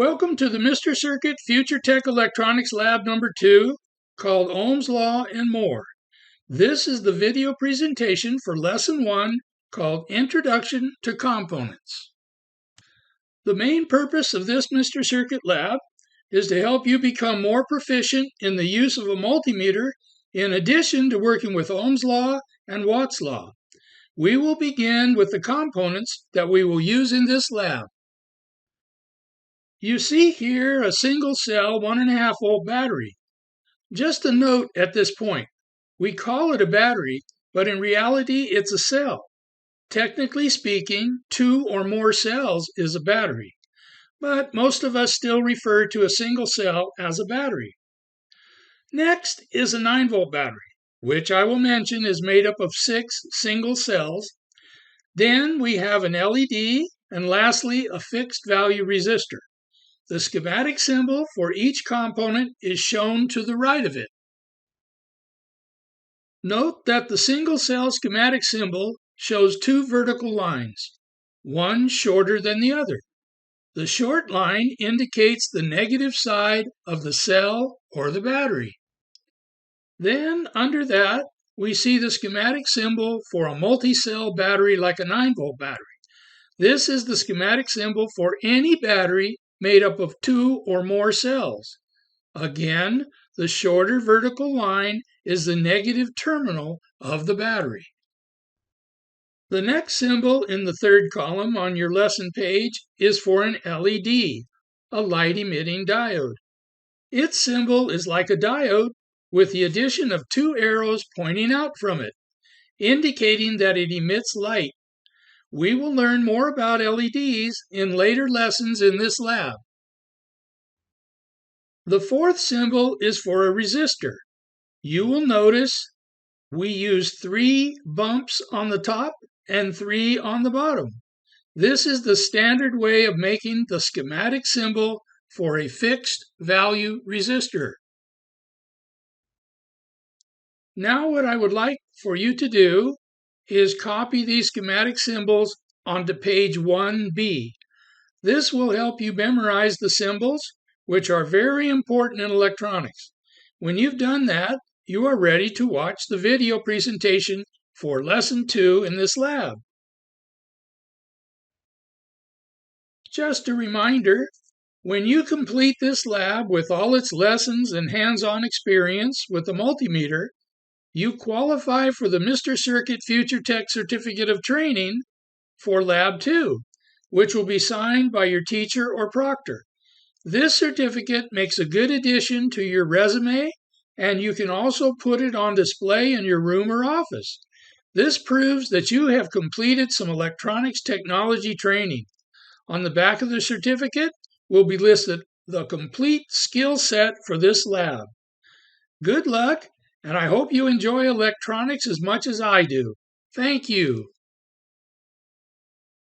Welcome to the Mr. Circuit Future Tech Electronics Lab number 2, called Ohm's Law and More. This is the video presentation for Lesson 1, called Introduction to Components. The main purpose of this Mr. Circuit Lab is to help you become more proficient in the use of a multimeter in addition to working with Ohm's Law and Watt's Law. We will begin with the components that we will use in this lab. You see here a single cell 1.5 volt battery. Just a note at this point, we call it a battery, but in reality it's a cell. Technically speaking, 2 or more cells is a battery, but most of us still refer to a single cell as a battery. Next is a 9 volt battery, which I will mention is made up of 6 single cells. Then we have an LED, and lastly a fixed value resistor. The schematic symbol for each component is shown to the right of it. Note that the single cell schematic symbol shows 2 vertical lines, one shorter than the other. The short line indicates the negative side of the cell or the battery. Then under that, we see the schematic symbol for a multi-cell battery like a 9 volt battery. This is the schematic symbol for any battery made up of 2 or more cells. Again, the shorter vertical line is the negative terminal of the battery. The next symbol in the third column on your lesson page is for an LED, a light-emitting diode. Its symbol is like a diode with the addition of 2 arrows pointing out from it, indicating that it emits light. We will learn more about LEDs in later lessons in this lab. The fourth symbol is for a resistor. You will notice we use 3 bumps on the top and 3 on the bottom. This is the standard way of making the schematic symbol for a fixed value resistor. Now what I would like for you to do is copy these schematic symbols onto page 1B. This will help you memorize the symbols, which are very important in electronics. When you've done that, you are ready to watch the video presentation for Lesson 2 in this lab. Just a reminder, when you complete this lab with all its lessons and hands-on experience with the multimeter, you qualify for the Mr. Circuit Future Tech Certificate of Training for Lab 2, which will be signed by your teacher or proctor. This certificate makes a good addition to your resume, and you can also put it on display in your room or office. This proves that you have completed some electronics technology training. On the back of the certificate will be listed the complete skill set for this lab. Good luck! And I hope you enjoy electronics as much as I do. Thank you.